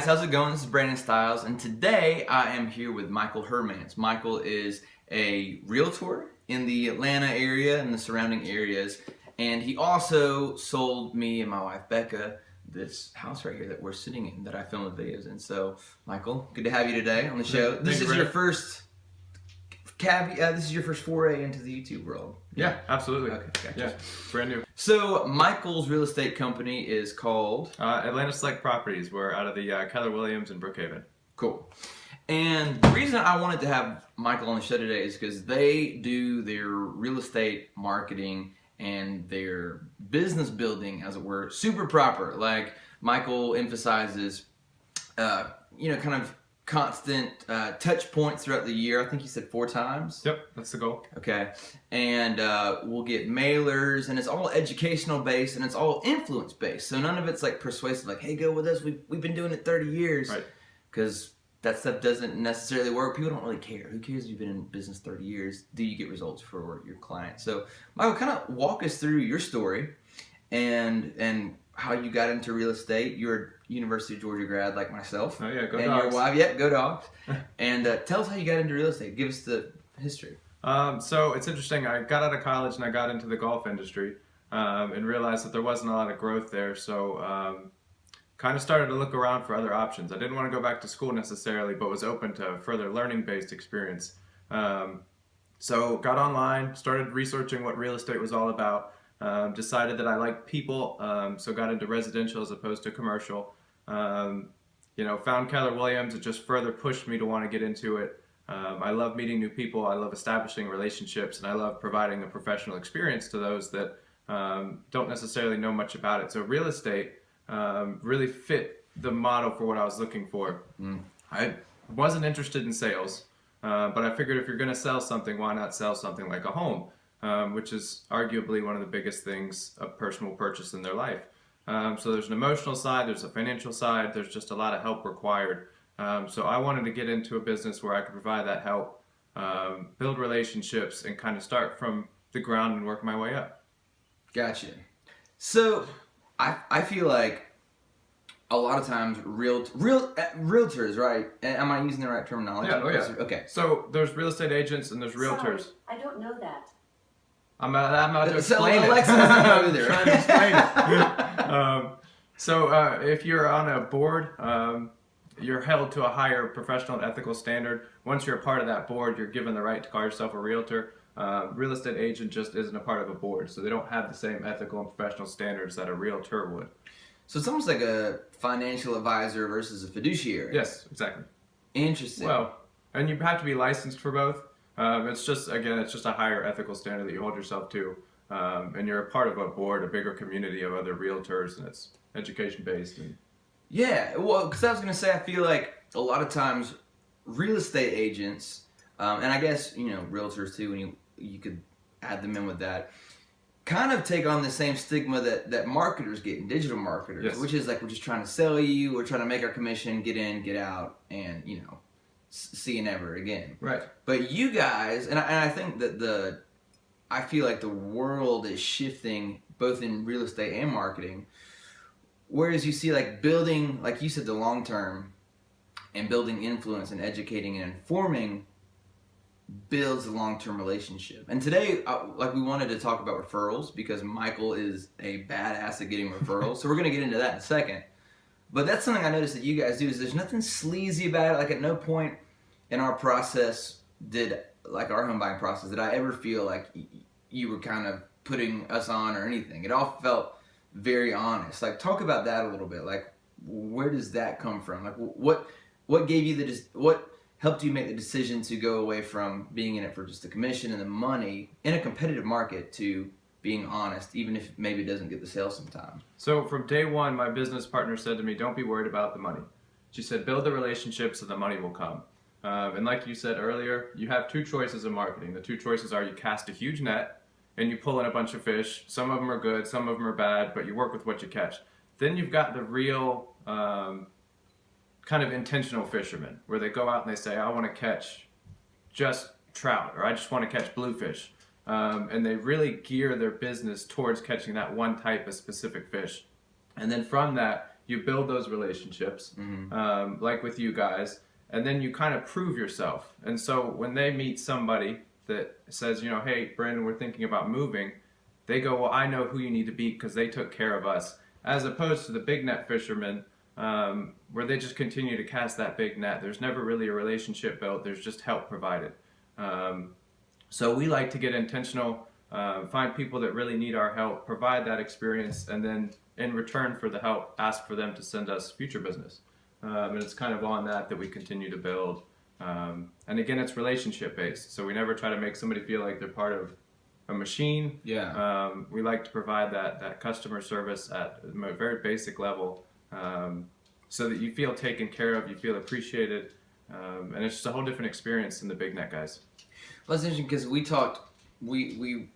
guys, how's it going? This is Brandon Stiles, and today I am here with Michael Hermance. Michael is a realtor in the Atlanta area and the surrounding areas, and he also sold me and my wife Becca this house right here that we're sitting in that I filmed the videos in. So, Michael, good to have you today on the show. This is your first this is your first foray into the YouTube world. Yeah, absolutely. Okay, gotcha. Yeah, brand new. So Michael's real estate company is called Atlanta Select Properties. We're out of the Keller Williams in Brookhaven. Cool. And the reason I wanted to have Michael on the show today is because they do their real estate marketing and their business building, as it were, super proper. Like Michael emphasizes, kind of constant touch points throughout the year. I think he said 4 times. Yep, that's the goal. Okay. And we'll get mailers, and it's all educational based, and it's all influence based. So none of it's like persuasive, like, hey, go with us. We've been doing it 30 years. Right. Because that stuff doesn't necessarily work. People don't really care. Who cares if you've been in business 30 years? Do you get results for your clients? So Michael, kind of walk us through your story and how you got into real estate. You're a University of Georgia grad like myself. Oh yeah, go and Dogs. Your wife, yep, go Dogs. And tell us how you got into real estate. Give us the history. So it's interesting. I got out of college and I got into the golf industry and realized that there wasn't a lot of growth there. So kind of started to look around for other options. I didn't want to go back to school necessarily, but was open to further learning-based experience. So got online, started researching what real estate was all about. Decided that I liked people, so got into residential as opposed to commercial. Found Keller Williams. It just further pushed me to want to get into it. I love meeting new people. I love establishing relationships, and I love providing a professional experience to those that don't necessarily know much about it. So real estate really fit the model for what I was looking for. I wasn't interested in sales, but I figured if you're going to sell something, why not sell something like a home? Which is arguably one of the biggest things a person will purchase in their life. So there's an emotional side, there's a financial side, there's just a lot of help required. So I wanted to get into a business where I could provide that help, build relationships, and kind of start from the ground and work my way up. Gotcha. So I feel like a lot of times realtors, right? Am I using the right terminology? Yeah, oh yeah. Okay. So there's real estate agents and there's realtors. Sorry, I don't know that. I'm about to explain Alexa it. doesn't know either. Trying to explain it. So if you're on a board, you're held to a higher professional and ethical standard. Once you're a part of that board, you're given the right to call yourself a realtor. Real estate agent just isn't a part of a board, so they don't have the same ethical and professional standards that a realtor would. So it's almost like a financial advisor versus a fiduciary. Yes, exactly. Interesting. Well, and you have to be licensed for both. It's just a higher ethical standard that you hold yourself to, and you're a part of a board, a bigger community of other realtors, and it's education based. Yeah, well, because I was gonna say, I feel like a lot of times real estate agents, and I guess realtors too, and you could add them in with that, kind of take on the same stigma that marketers get in digital marketers, yes. Which is like we're just trying to sell you, we're trying to make our commission, get in, get out, and see you never again. Right. But you guys, and I think that I feel like the world is shifting both in real estate and marketing. Whereas you see like building, like you said, the long term and building influence and educating and informing builds a long-term relationship. And today, we wanted to talk about referrals because Michael is a badass at getting referrals. So we're going to get into that in a second. But that's something I noticed that you guys do is there's nothing sleazy about it. Like at no point in our process our home buying process, did I ever feel like you were kind of putting us on or anything. It all felt very honest. Like talk about that a little bit. Like where does that come from? Like what gave you what helped you make the decision to go away from being in it for just the commission and the money in a competitive market to being honest, even if maybe it doesn't get the sale sometime? So from day one, my business partner said to me, don't be worried about the money. She said, build the relationships and the money will come. And like you said earlier, you have 2 choices in marketing. The 2 choices are you cast a huge net and you pull in a bunch of fish. Some of them are good, some of them are bad, but you work with what you catch. Then you've got the real kind of intentional fishermen where they go out and they say, I want to catch just trout, or I just want to catch bluefish. And they really gear their business towards catching that one type of specific fish. And then from that, you build those relationships, like with you guys, and then you kind of prove yourself. And so when they meet somebody that says, you know, hey, Brandon, we're thinking about moving, they go, well, I know who you need to be because they took care of us, as opposed to the big net fishermen, where they just continue to cast that big net. There's never really a relationship built. There's just help provided. So we like to get intentional, find people that really need our help, provide that experience, and then in return for the help, ask for them to send us future business. And it's kind of on that we continue to build. And again, it's relationship based. So we never try to make somebody feel like they're part of a machine. Yeah. We like to provide that customer service at a very basic level, so that you feel taken care of, you feel appreciated, and it's just a whole different experience than the big net guys. Well, it's interesting because we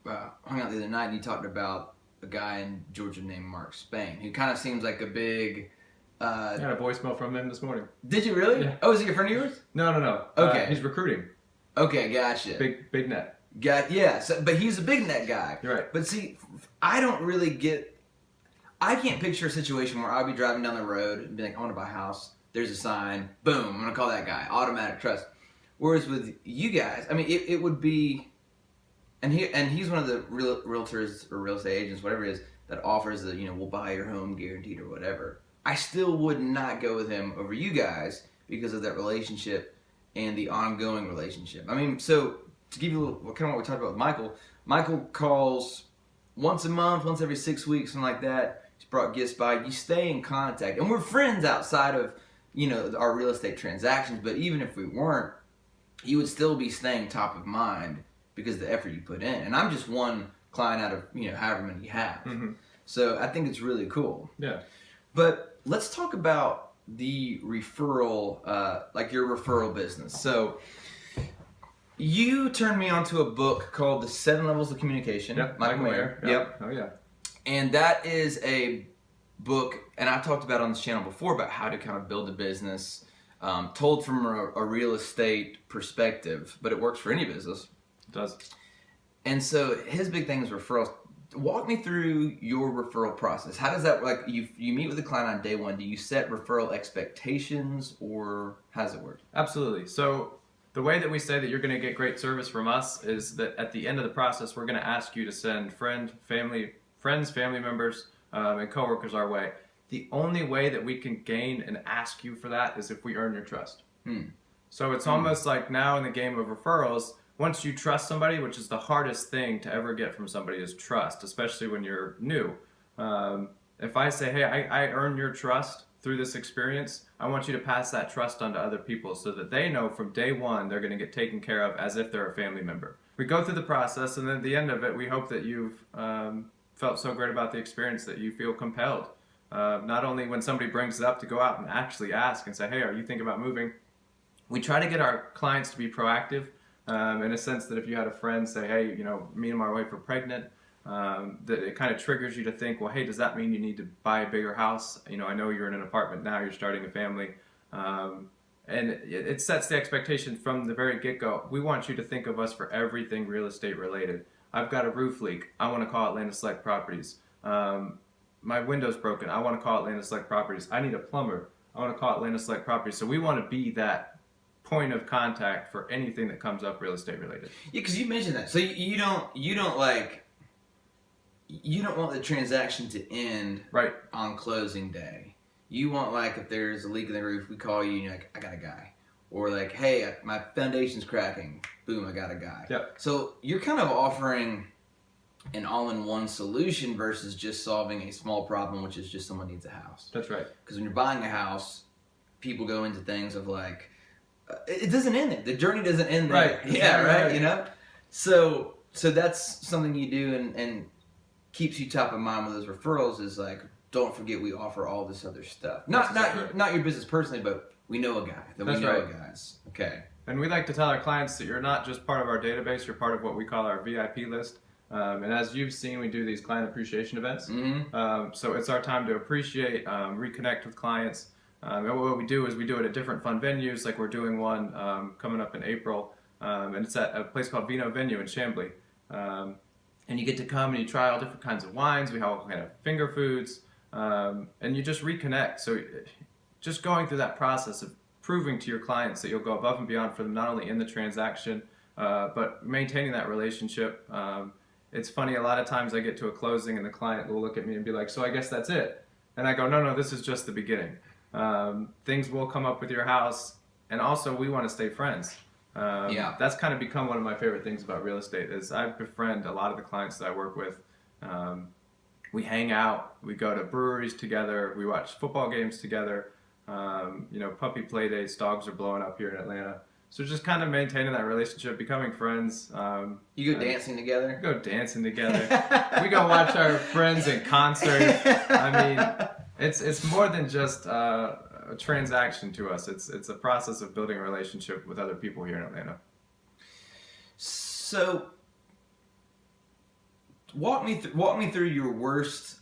hung out the other night and you talked about a guy in Georgia named Mark Spain who kind of seems like a big. I got a voicemail from him this morning. Did you really? Yeah. Oh, is he a friend of yours? No. Okay. He's recruiting. Okay, gotcha. Big net. Yeah, but he's a big net guy. You're right. But see, I don't really I can't picture a situation where I'll be driving down the road and be like, I want to buy a house. There's a sign. Boom, I'm going to call that guy. Automatic trust. Whereas with you guys, I mean, it would be, and he's one of the realtors or real estate agents, whatever it is, that offers the, we'll buy your home guaranteed or whatever. I still would not go with him over you guys because of that relationship and the ongoing relationship. I mean, so to give you a little, kind of what we talked about with Michael calls once a month, once every 6 weeks, something like that. He's brought gifts by. You stay in contact, and we're friends outside of our real estate transactions. But even if we weren't, you would still be staying top of mind because of the effort you put in. And I'm just one client out of however many you have. Mm-hmm. So I think it's really cool. Yeah. But let's talk about the referral, like your referral business. So you turned me onto a book called The 7 Levels of Communication. Yep. Michael Mayer. Yep. Oh yeah. And that is a book, and I've talked about on this channel before about how to kind of build a business, told from a real estate perspective, but it works for any business. It does. And so his big thing is referrals. Walk me through your referral process. How does that, like, you meet with a client on day one, do you set referral expectations, or how does it work? Absolutely. So the way that we say that you're going to get great service from us is that at the end of the process, we're going to ask you to send friends, family members, and coworkers our way. The only way that we can gain and ask you for that is if we earn your trust. So it's almost like now in the game of referrals, once you trust somebody, which is the hardest thing to ever get from somebody, is trust, especially when you're new. If I say, hey, I earn your trust through this experience, I want you to pass that trust on to other people so that they know from day one they're going to get taken care of as if they're a family member. We go through the process, and then at the end of it, we hope that you've felt so great about the experience that you feel compelled. Not only when somebody brings it up to go out and actually ask and say, hey, are you thinking about moving? We try to get our clients to be proactive in a sense that if you had a friend say, hey, me and my wife are pregnant, that it kind of triggers you to think, well, hey, does that mean you need to buy a bigger house? I know you're in an apartment now, you're starting a family. And it sets the expectation from the very get-go. We want you to think of us for everything real estate related. I've got a roof leak. I want to call Atlanta Select Properties. My window's broken. I want to call Atlanta Select Properties. I need a plumber. I want to call Atlanta Select Properties. So we want to be that point of contact for anything that comes up real estate related. Yeah, because you mentioned that. So you don't want the transaction to end right on closing day. You want, like, if there's a leak in the roof, we call you and you're like, I got a guy. Or like, hey, my foundation's cracking. Boom, I got a guy. Yep. So you're kind of offering an all-in-one solution versus just solving a small problem, which is just someone needs a house. That's right. Because when you're buying a house, people go into things of like, it doesn't end there. The journey doesn't end there. Right. Yeah, right. So that's something you do and keeps you top of mind with those referrals is like, don't forget we offer all this other stuff. Not your business personally, but we know a guy. That's we know right. guys. Okay. And we like to tell our clients that you're not just part of our database, you're part of what we call our VIP list. And as you've seen, we do these client appreciation events. Mm-hmm. So it's our time to appreciate, reconnect with clients. And what we do is we do it at different fun venues, like we're doing one coming up in April. And it's at a place called Vino venue in Chambly. And you get to come and you try all different kinds of wines. We have all kind of finger foods. and you just reconnect. So just going through that process of proving to your clients that you'll go above and beyond for them, not only in the transaction, but maintaining that relationship. It's funny, a lot of times I get to a closing and the client will look at me and be like, so I guess that's it. And I go, no, this is just the beginning. Things will come up with your house, and also we want to stay friends. That's kind of become one of my favorite things about real estate is I befriend a lot of the clients that I work with. We hang out, we go to breweries together, we watch football games together, puppy play dates, dogs are blowing up here in Atlanta. So just kind of maintaining that relationship, becoming friends. You go dancing together? We go dancing together. We go watch our friends in concert. I mean, it's more than just a transaction to us. It's a process of building a relationship with other people here in Atlanta. So, walk me through your worst.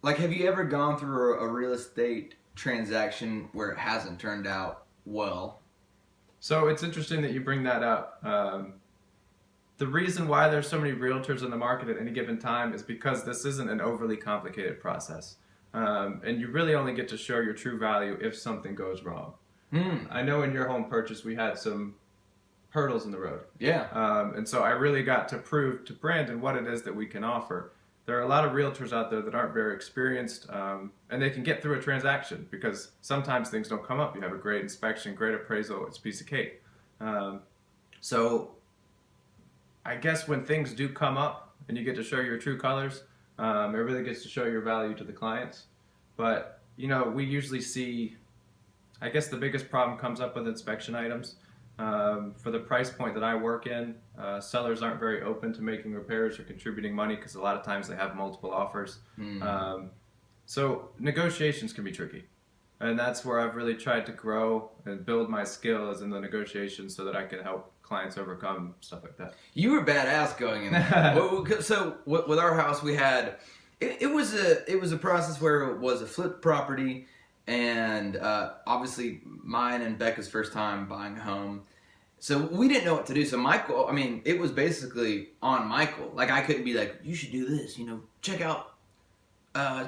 Like, have you ever gone through a real estate transaction where it hasn't turned out well? So it's interesting that you bring that up. The reason why there's so many realtors in the market at any given time is because this isn't an overly complicated process. And you really only get to show your true value if something goes wrong. I know in your home purchase we had some hurdles in the road. Yeah. And so I really got to prove to Brandon what it is that we can offer. There are a lot of realtors out there that aren't very experienced, and they can get through a transaction because sometimes things don't come up. You have a great inspection, great appraisal, it's a piece of cake. So I guess when things do come up and you get to show your true colors, it really gets to show your value to the clients. But, we usually see, I guess the biggest problem comes up with inspection items. For the price point that I work in, sellers aren't very open to making repairs or contributing money because a lot of times they have multiple offers. So negotiations can be tricky. And that's where I've really tried to grow and build my skill is in the negotiations so that I can help clients overcome stuff like that. You were badass going in there. So with our house, we had, it was a process where it was a flip property. And obviously mine and Becca's first time buying a home. So we didn't know what to do. So Michael, it was basically on Michael. Like I couldn't be like, you should do this, check out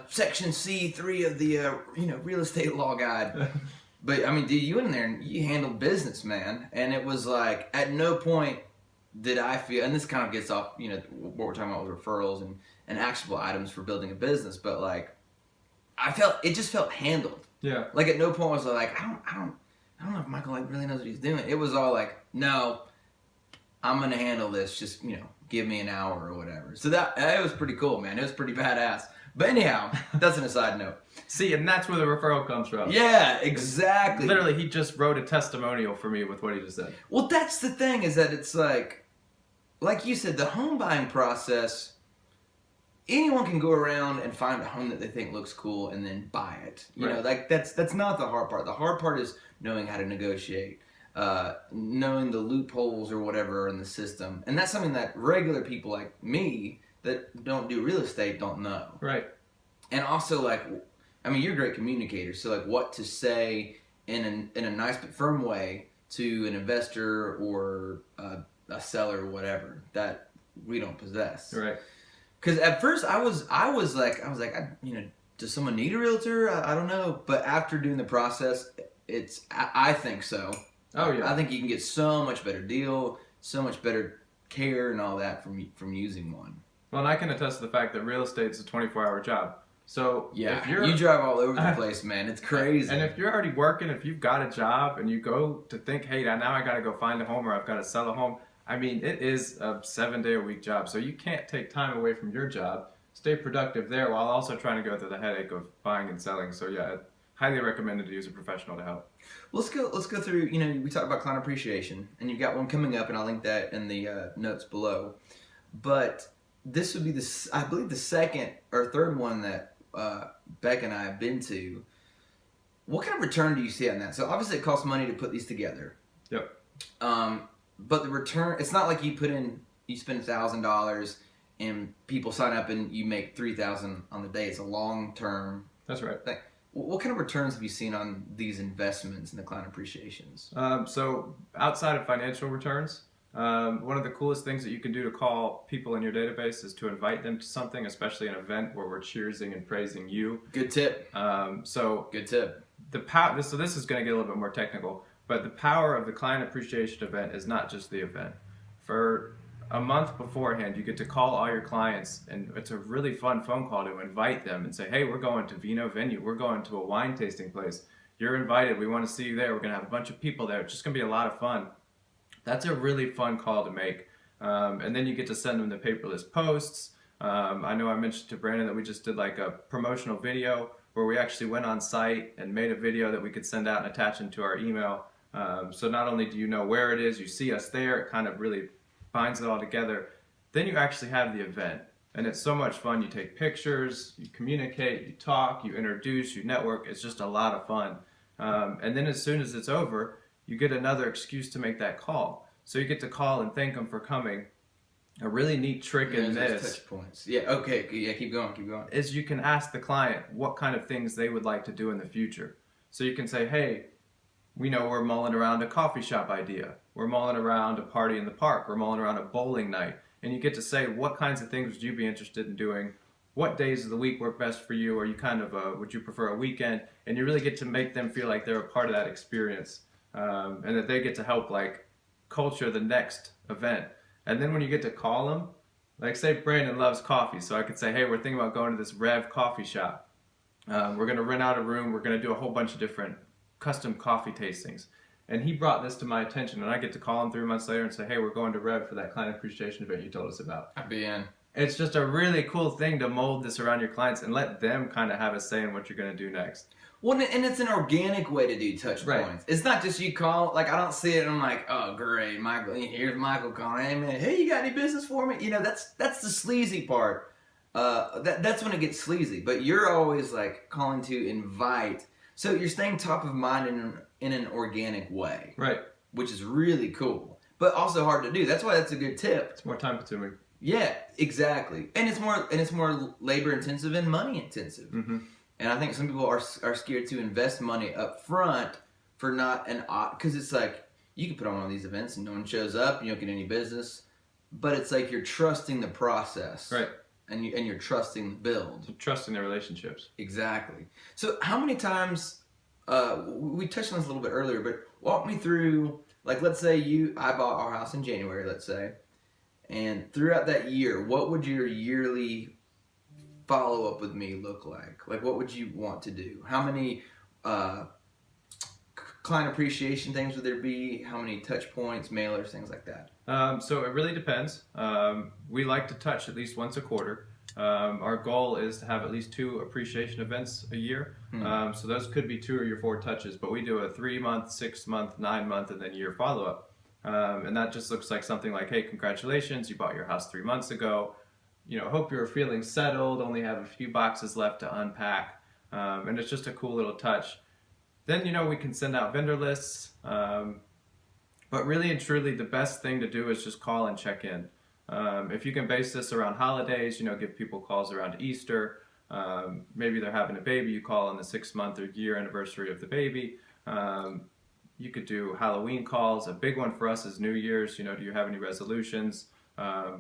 section C3 of the, real estate law guide. But dude, you in there and you handled business, man. And it was like, at no point did I feel, and this kind of gets off, what we're talking about with referrals and actionable items for building a business. But like, it just felt handled. Yeah. Like at no point was I like, I don't know if Michael really knows what he's doing. It was all like, no, I'm gonna handle this. Just give me an hour or whatever. So that it was pretty cool, man. It was pretty badass. But anyhow, that's an aside note. See, and that's where the referral comes from. Yeah, exactly. Literally, he just wrote a testimonial for me with what he just said. Well, that's the thing is that it's like you said, the home buying process. Anyone can go around and find a home that they think looks cool and then buy it. You know, like that's not the hard part. The hard part is knowing how to negotiate, knowing the loopholes or whatever are in the system. And that's something that regular people like me that don't do real estate don't know. Right. And also you're a great communicator. So like what to say in a nice but firm way to an investor or a seller or whatever that we don't possess. Right. Because at first I was like, does someone need a realtor? I don't know. But after doing the process, I think so. Oh yeah. I think you can get so much better deal, so much better care and all that from using one. Well, and I can attest to the fact that real estate is a 24-hour job. So yeah, if you drive all over the place, man. It's crazy. And if you're already working, if you've got a job and you go to think, hey, now I got to go find a home or I've got to sell a home. It is a 7-day-a-week job, so you can't take time away from your job, stay productive there while also trying to go through the headache of buying and selling. So yeah, I highly recommended to use a professional to help. Let's go through, we talked about client appreciation, and you've got one coming up, and I'll link that in the notes below. But this would be I believe the second or third one that Beck and I have been to. What kind of return do you see on that? So obviously it costs money to put these together. Yep. But the return, it's not like you spend $1,000 and people sign up and you make $3,000 on the day. It's a long-term. That's right. thing. What kind of returns have you seen on these investments and the client appreciations? So outside of financial returns, One of the coolest things that you can do to call people in your database is to invite them to something, especially an event where we're cheersing and praising you. Good tip. So Good tip. so this is going to get a little bit more technical, but the power of the client appreciation event is not just the event. For a month beforehand, you get to call all your clients, and it's a really fun phone call to invite them and say, hey, we're going to Vino venue. We're going to a wine tasting place. You're invited. We want to see you there. We're going to have a bunch of people there. It's just going to be a lot of fun. That's a really fun call to make. And then you get to send them the paperless posts. I know I mentioned to Brandon that we just did like a promotional video where we actually went on site and made a video that we could send out and attach into our email. So not only do you know where it is, you see us there, it kind of really binds it all together. Then you actually have the event, and it's so much fun. You take pictures, you communicate, you talk, you introduce, you network. It's just a lot of fun. And then as soon as it's over, you get another excuse to make that call. So you get to call and thank them for coming. A really neat trick in this touch points. Yeah, okay. Yeah, keep going. is you can ask the client what kind of things they would like to do in the future. So you can say, hey, we know we're mulling around a coffee shop idea. We're mulling around a party in the park. We're mulling around a bowling night. And you get to say, what kinds of things would you be interested in doing? What days of the week work best for you? Or you kind of, would you prefer a weekend? And you really get to make them feel like they're a part of that experience. And that they get to help like culture the next event. And then when you get to call them, like say Brandon loves coffee. So I could say, hey, we're thinking about going to this Rev coffee shop. We're going to rent out a room. We're going to do a whole bunch of different custom coffee tastings. And he brought this to my attention, and I get to call him 3 months later and say, hey, we're going to Rev for that client appreciation event you told us about. I'd be in. It's just a really cool thing to mold this around your clients and let them kind of have a say in what you're going to do next. Well, and it's an organic way to do touch Right. points. It's not just you call, like I don't see it and I'm like, oh great, Michael, here's Michael calling, hey man, hey, you got any business for me? You know, that's the sleazy part. That's when it gets sleazy. But you're always like calling to invite. So you're staying top of mind in an organic way. Right. Which is really cool. But also hard to do. That's why that's a good tip. It's more time consuming. Yeah, exactly. And it's more labor intensive and money intensive. Mm-hmm. And I think some people are scared to invest money up front for not because it's like you can put on one of these events and no one shows up, you don't get any business, but it's like you're trusting the process, right? And you're trusting the build, so trusting the relationships. Exactly. So how many times we touched on this a little bit earlier, but walk me through, like let's say I bought our house in January, let's say, and throughout that year, what would your yearly follow up with me look like? Like, what would you want to do? How many client appreciation things would there be? How many touch points, mailers, things like that? So it really depends. We like to touch at least once a quarter. Our goal is to have at least 2 appreciation events a year. So those could be 2 or your 4 touches, but we do a 3-month, 6-month, 9-month, and then year follow-up. And that just looks like something like, hey, congratulations, you bought your house 3 months ago. You know, hope you're feeling settled, only have a few boxes left to unpack. And it's just a cool little touch. Then, you know, we can send out vendor lists. But really and truly, the best thing to do is just call and check in. If you can base this around holidays, you know, give people calls around Easter. Maybe they're having a baby, you call on the 6-month or year anniversary of the baby. You could do Halloween calls. A big one for us is New Year's. You know, do you have any resolutions?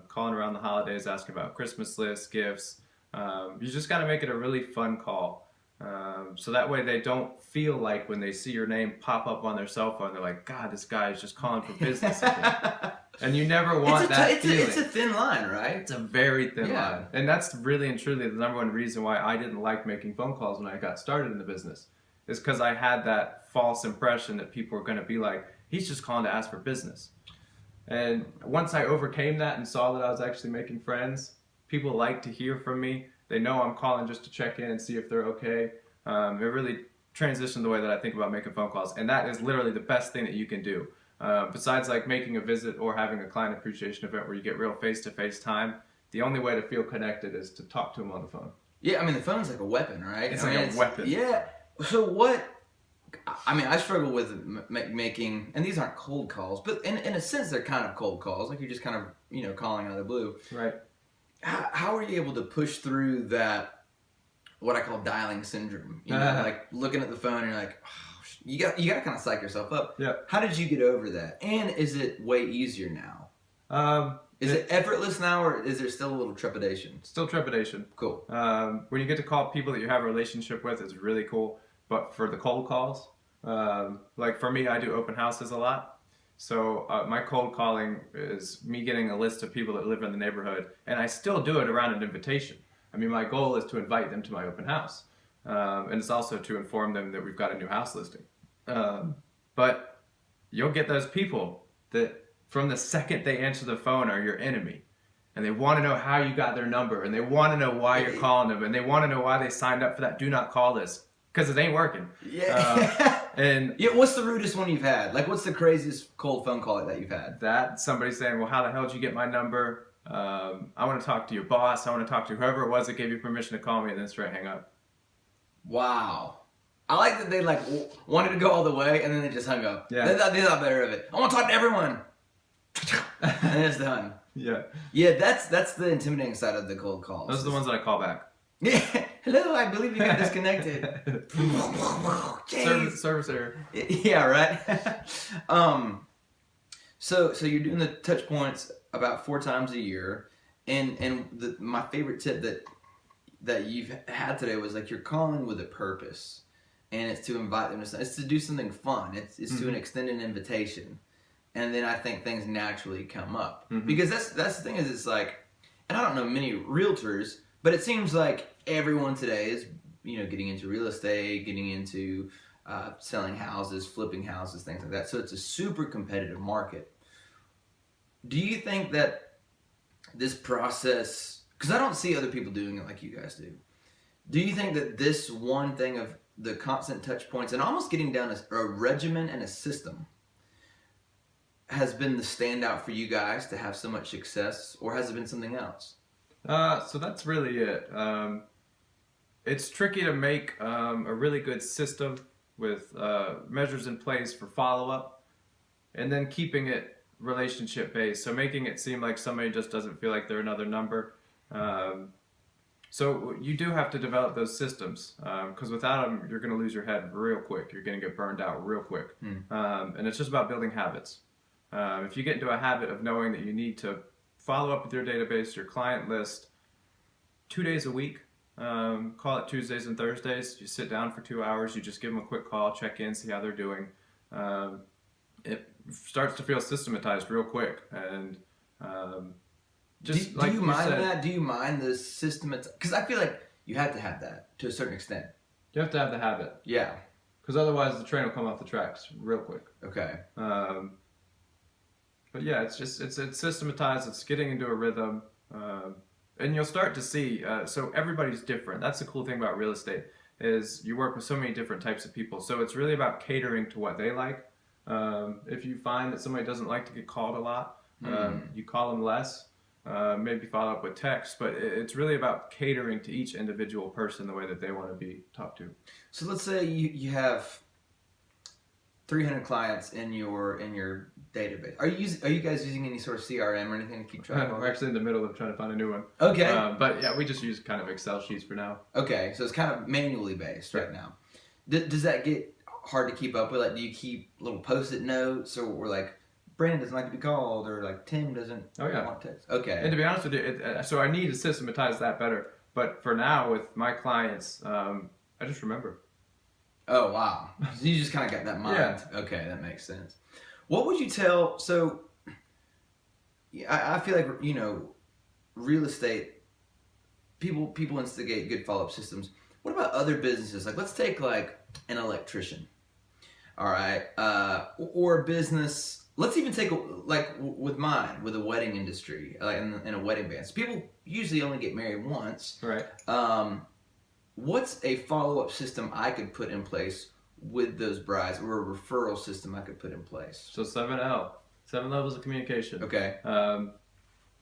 Calling around the holidays, asking about Christmas lists, gifts. You just got to make it a really fun call. So that way they don't feel like when they see your name pop up on their cell phone, they're like, God, this guy is just calling for business again. And you never want that feeling. It's a thin line, right? It's a very thin line. And that's really and truly the number one reason why I didn't like making phone calls when I got started in the business. Is because I had that false impression that people were going to be like, he's just calling to ask for business. And once I overcame that and saw that I was actually making friends, people like to hear from me. They know I'm calling just to check in and see if they're okay. It really transitioned the way that I think about making phone calls. And that is literally the best thing that you can do. Besides like making a visit or having a client appreciation event where you get real face-to-face time, the only way to feel connected is to talk to them on the phone. Yeah, I mean, the phone's like a weapon, right? It's like a weapon. Yeah. So what... I mean, I struggle with making, and these aren't cold calls, but in a sense, they're kind of cold calls. Like you're just kind of, you know, calling out of the blue. Right. How are you able to push through that, what I call dialing syndrome? You know, like looking at the phone and you're like, oh, you got to kind of psych yourself up. Yeah. How did you get over that? And is it way easier now? Is it effortless now, or is there still a little trepidation? Still trepidation. Cool. When you get to call people that you have a relationship with, it's really cool. But for the cold calls, like for me, I do open houses a lot. So my cold calling is me getting a list of people that live in the neighborhood, and I still do it around an invitation. I mean, my goal is to invite them to my open house, and it's also to inform them that we've got a new house listing. But you'll get those people that from the second they answer the phone are your enemy, and they want to know how you got their number, and they want to know why you're calling them, and they want to know why they signed up for that do not call list, because it ain't working. Yeah. And yeah, what's the rudest one you've had? Like, what's the craziest cold phone call that you've had? that somebody saying, well, how the hell did you get my number? I want to talk to your boss. I want to talk to whoever it was that gave you permission to call me, and then straight hang up. Wow. I like that they like wanted to go all the way, and then they just hung up. Yeah. They thought better of it. I want to talk to everyone. And it's done. Yeah. Yeah, that's the intimidating side of the cold calls. Those are the ones that I call back. Yeah. Hello, I believe you got disconnected. Service error. Yeah, right. So you're doing the touch points about 4 times a year, and my favorite tip that you've had today was like you're calling with a purpose, and it's to invite them to. It's to do something fun. It's to extend an invitation, and then I think things naturally come up because that's the thing is it's like, and I don't know many realtors, but it seems like everyone today is getting into real estate, getting into selling houses, flipping houses, things like that. So it's a super competitive market. Do you think that this process, because I don't see other people doing it like you guys do you think that this one thing of the constant touch points and almost getting down a regimen and a system has been the standout for you guys to have so much success, or has it been something else? So that's really it. It's tricky to make a really good system with measures in place for follow-up, and then keeping it relationship based, so making it seem like somebody just doesn't feel like they're another number. So you do have to develop those systems, because without them you're going to lose your head real quick. You're going to get burned out real quick. And it's just about building habits. If you get into a habit of knowing that you need to follow up with your database, your client list, 2 days a week, call it Tuesdays and Thursdays, you sit down for 2 hours, you just give them a quick call, check in, see how they're doing. It starts to feel systematized real quick, and just do like you mind said, that? Do you mind the system? Because I feel like you have to have that to a certain extent. you have to have the habit, Yeah. because otherwise the train will come off the tracks real quick. Okay. But yeah, it's systematized. It's getting into a rhythm, and you'll start to see. So everybody's different. That's the cool thing about real estate is you work with so many different types of people. So it's really about catering to what they like. If you find that somebody doesn't like to get called a lot, you call them less. Maybe follow up with text, but it's really about catering to each individual person the way that they want to be talked to. So let's say you have 300 clients in your database. Are you guys using any sort of CRM or anything to keep track of? We're actually in the middle of trying to find a new one. Okay. But yeah, we just use kind of Excel sheets for now. Okay, so it's kind of manually based right now. Does that get hard to keep up with? Like, do you keep little post-it notes, or like Brandon doesn't like to be called, or like Tim doesn't want text? Okay. And to be honest with you, so I need to systematize that better. But for now, with my clients, I just remember. Oh, wow. So you just kind of got that mind. Yeah. Okay, that makes sense. What would you tell, so I feel like, real estate, people instigate good follow-up systems. What about other businesses? Like, let's take like an electrician, all right? Or a business, let's even take like with a wedding industry, like in a wedding band. So people usually only get married once. Right. What's a follow-up system I could put in place with those brides, or a referral system I could put in place? So 7L, 7 levels of communication. Okay.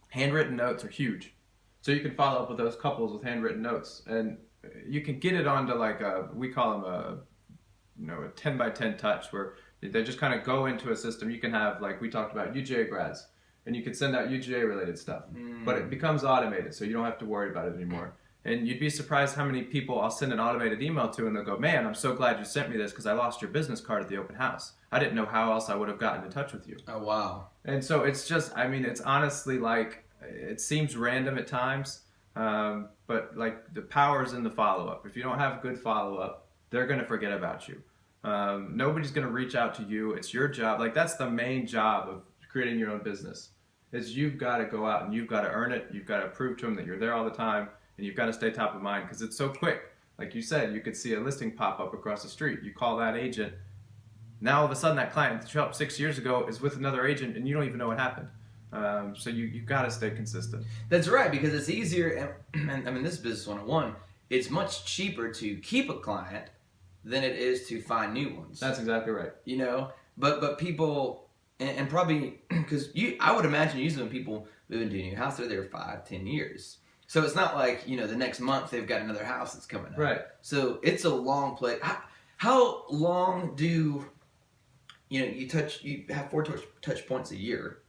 Handwritten notes are huge. So you can follow up with those couples with handwritten notes, and you can get it onto like we call them a 10 by 10 touch, where they just kind of go into a system. You can have, like we talked about, UGA grads, and you can send out UGA related stuff, but it becomes automated, so you don't have to worry about it anymore. And you'd be surprised how many people I'll send an automated email to, and they'll go, "Man, I'm so glad you sent me this because I lost your business card at the open house. I didn't know how else I would have gotten in touch with you." Oh, wow. And so it's just, I mean, it's honestly like, it seems random at times, but like the power is in the follow-up. If you don't have good follow-up, they're going to forget about you. Nobody's going to reach out to you. It's your job. Like, that's the main job of creating your own business, is you've got to go out and you've got to earn it. You've got to prove to them that you're there all the time, and you've got to stay top of mind because it's so quick. Like you said, you could see a listing pop up across the street. You call that agent. Now all of a sudden that client that you helped 6 years ago is with another agent and you don't even know what happened. So you've got to stay consistent. That's right, because it's easier, and I mean, this is Business 101. It's much cheaper to keep a client than it is to find new ones. That's exactly right. You know, but people, and probably, because I would imagine usually when people move into a new house, they're there 5-10 years. So it's not like, you know, the next month they've got another house that's coming up. Right. So it's a long play. How long do, you know, you have 4 touch points a year.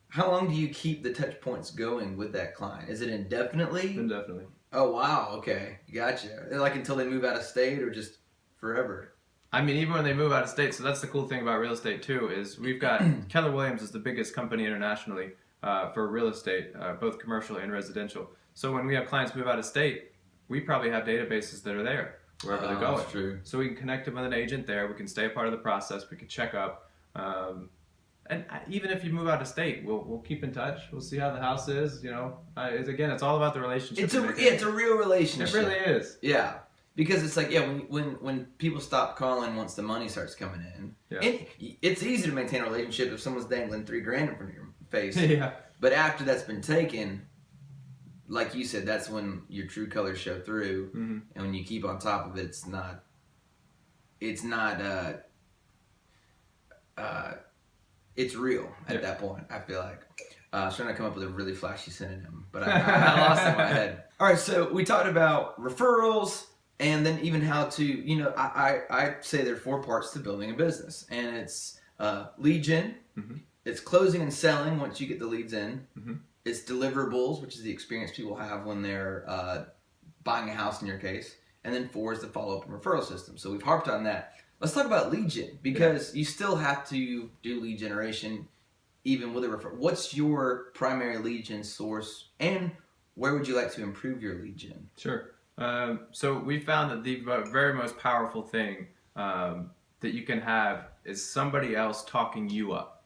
How long do you keep the touch points going with that client? Is it indefinitely? Indefinitely. Oh, wow. Okay. Gotcha. Like until they move out of state or just forever? I mean, even when they move out of state, so that's the cool thing about real estate too, is we've got, Keller Williams is the biggest company internationally for real estate, both commercial and residential. So when we have clients move out of state, we probably have databases that are there wherever they're going. That's true. So we can connect them with an agent there. We can stay a part of the process. We can check up. And even if you move out of state, we'll keep in touch. We'll see how the house is. You know, again, it's all about the relationship. It's a real relationship. It really is. Yeah, because it's like, yeah, when people stop calling once the money starts coming in, Yeah. it's easy to maintain a relationship if someone's dangling $3,000 in front of your face. Yeah. But after that's been taken, like you said, that's when your true colors show through, Mm-hmm. and when you keep on top of it, it's not. It's real at that point, I feel like. I was trying to come up with a really flashy synonym, but I lost it in my head. All right, so we talked about referrals, and then even how to, you know, I say there are 4 parts to building a business, and it's lead gen, Mm-hmm. it's closing and selling once you get the leads in, Mm-hmm. it's deliverables, which is the experience people have when they're buying a house in your case, and then 4 is the follow-up and referral system. So we've harped on that. Let's talk about lead gen, because you still have to do lead generation even with a referral. What's your primary lead gen source, and where would you like to improve your lead gen? Sure. So we found that the very most powerful thing that you can have is somebody else talking you up.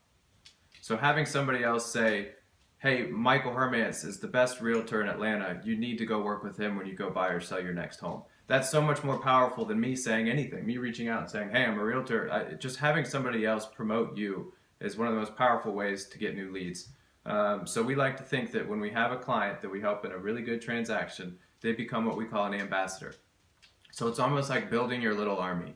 So having somebody else say, "Hey, Michael Hermance is the best realtor in Atlanta. You need to go work with him when you go buy or sell your next home." That's so much more powerful than me saying anything. Me reaching out and saying, "Hey, I'm a realtor." Just having somebody else promote you is one of the most powerful ways to get new leads. So we like to think that when we have a client that we help in a really good transaction, they become what we call an ambassador. So it's almost like building your little army.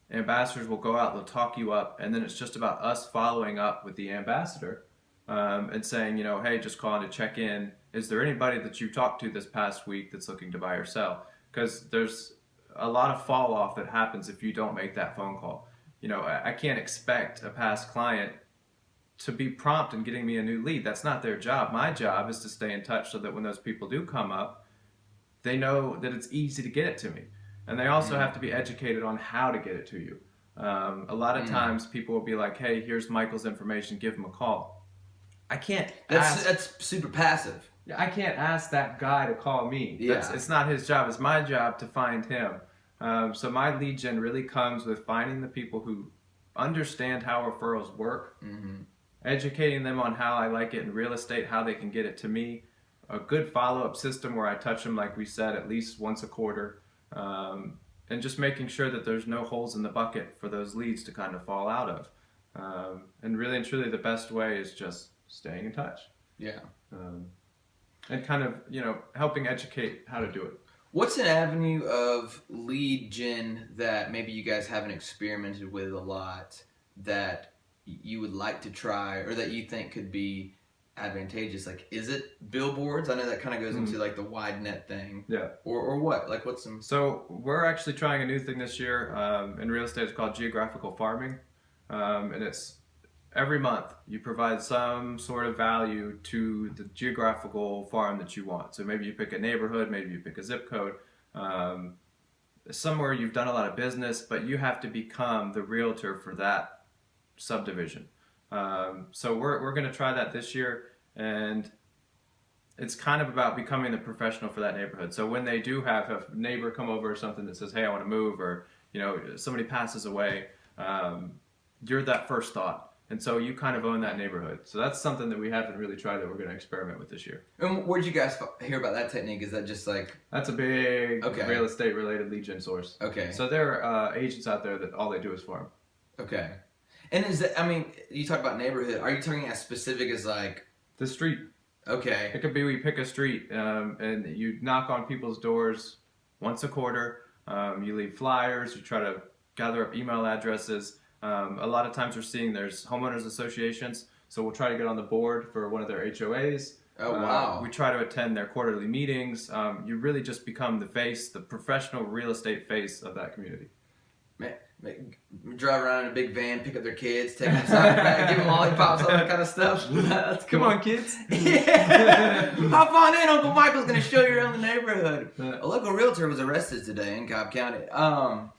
Ambassadors will go out, they'll talk you up, and then it's just about us following up with the ambassador and saying, you know, "Hey, just calling to check in. Is there anybody that you talked to this past week that's looking to buy or sell?" Because there's a lot of fall off that happens if you don't make that phone call. You know, I can't expect a past client to be prompt in getting me a new lead. That's not their job. My job is to stay in touch so that when those people do come up, they know that it's easy to get it to me. And they also have to be educated on how to get it to you. A lot of times people will be like, "Hey, here's Michael's information, give him a call." I can't That's super passive. I can't ask that guy to call me. Yeah. It's not his job. It's my job to find him. So my lead gen really comes with finding the people who understand how referrals work, educating them on how I like it in real estate, how they can get it to me, a good follow-up system where I touch them, like we said, at least once a quarter, and just making sure that there's no holes in the bucket for those leads to kind of fall out of. And really and truly the best way is just staying in touch. Yeah. And kind of, you know, helping educate how to do it. What's an avenue of lead gen that maybe you guys haven't experimented with a lot that you would like to try, or that you think could be advantageous? Like, is it billboards? I know that kind of goes into like the wide net thing. Yeah. Or what? Like, what's some? So we're actually trying a new thing this year in real estate. It's called geographical farming, and it's every month you provide some sort of value to the geographical farm that you want. So maybe you pick a neighborhood, maybe you pick a zip code, somewhere you've done a lot of business, but you have to become the realtor for that subdivision. So we're going to try that this year, and it's kind of about becoming the professional for that neighborhood. So when they do have a neighbor come over or something that says, hey, I want to move, or somebody passes away, you're that first thought. And so you kind of own that neighborhood. So that's something that we haven't really tried that we're going to experiment with this year. And where'd you guys hear about that technique? Is that just like... That's a big real estate related lead gen source. Okay. So there are agents out there that all they do is farm. Okay. And is that, I mean, you talk about neighborhood. Are you talking as specific as like... The street. Okay. It could be we pick a street and you knock on people's doors once a quarter. You leave flyers. You try to gather up email addresses. A lot of times we're seeing there's homeowners associations, so we'll try to get on the board for one of their HOAs. Oh, wow. We try to attend their quarterly meetings. You really just become the face, the professional real estate face of that community. Man, drive around in a big van, pick up their kids, take them inside, give them lollipops, all that kind of stuff. That's cool. Come on, kids. Yeah. Hop on in, Uncle Michael's going to show you around the neighborhood. A local realtor was arrested today in Cobb County.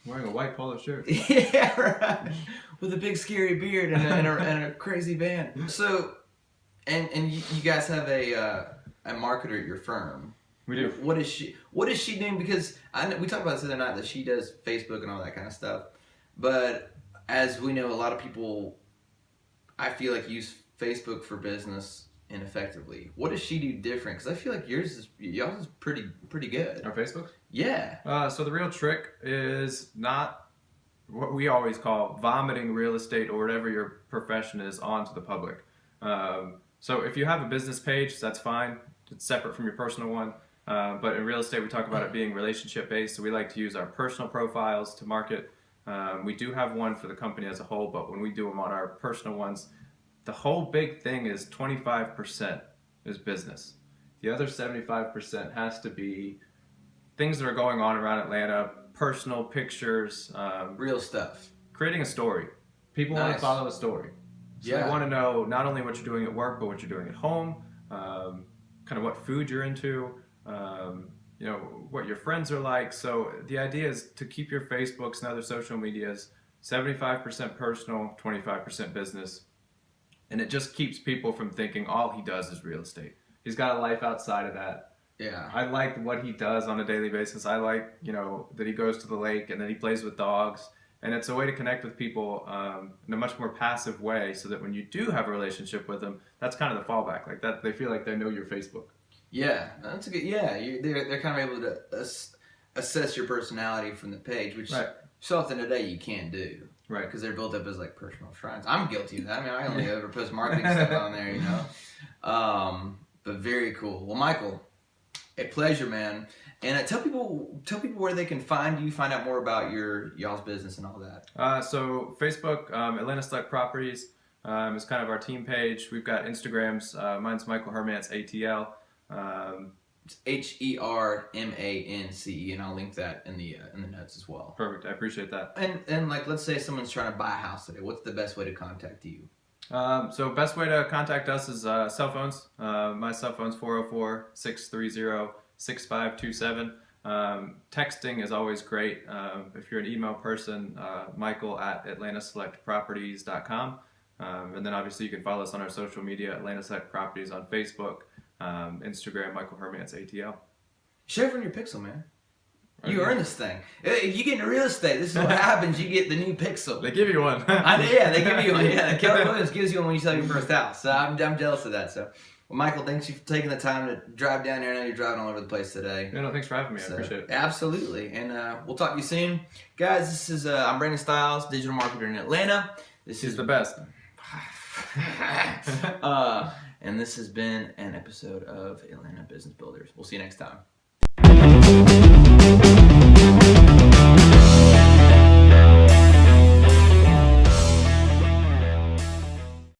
Wearing a white polo shirt. Yeah, right. With a big scary beard and a crazy van. So, and you guys have a marketer at your firm. We do. What is she doing? Because we talked about this the other night that she does Facebook and all that kind of stuff. But as we know, a lot of people, I feel like, use Facebook for business ineffectively. What does she do different? Because I feel like y'all's is pretty good. Our Facebook? Yeah. So the real trick is not what we always call vomiting real estate or whatever your profession is onto the public. So if you have a business page, that's fine. It's separate from your personal one. But in real estate, we talk about it being relationship based. So we like to use our personal profiles to market. We do have one for the company as a whole, but when we do them on our personal ones, the whole big thing is 25% is business. The other 75% has to be things that are going on around Atlanta, personal pictures, real stuff. Creating a story. People want to follow a story. So they want to know not only what you're doing at work, but what you're doing at home, kind of what food you're into, what your friends are like. So the idea is to keep your Facebooks and other social medias 75% personal, 25% business. And it just keeps people from thinking all he does is real estate. He's got a life outside of that. Yeah. I like what he does on a daily basis. I like, that he goes to the lake and then he plays with dogs. And it's a way to connect with people in a much more passive way, so that when you do have a relationship with them, that's kind of the fallback. Like that, they feel like they know your Facebook. Yeah, that's a good. Yeah, they're kind of able to assess your personality from the page, which so often today you can't do. Right. Because they're built up as like personal shrines. I'm guilty of that. I mean, I only ever post marketing stuff on there, But very cool. Well, Michael, a pleasure, man. And tell people where they can find you, find out more about y'all's business and all that. So Facebook, Atlanta Select Properties is kind of our team page. We've got Instagrams. Mine's Michael Hermance ATL. It's HERMANCE, and I'll link that in the notes as well. Perfect. I appreciate that. And like, let's say someone's trying to buy a house today. What's the best way to contact you? So best way to contact us is cell phones. My cell phone's 404-630-6527. Texting is always great. If you're an email person, michael@atlantaselectproperties.com. And then obviously you can follow us on our social media, Atlanta Select Properties on Facebook, Instagram, Michael Hermance ATL. Share from your pixel, man. You earn this thing. If you get into real estate, this is what happens. You get the new pixel. They give you one. Yeah, they give you one. Yeah, Keller Williams gives you one when you sell your first house. So I'm jealous of that. So, well, Michael, thanks for taking the time to drive down here. I know you're driving all over the place today. Yeah, no, thanks for having me. I appreciate it. Absolutely. And we'll talk to you soon. Guys, this is I'm Brandon Stiles, digital marketer in Atlanta. He's the best. And this has been an episode of Atlanta Business Builders. We'll see you next time.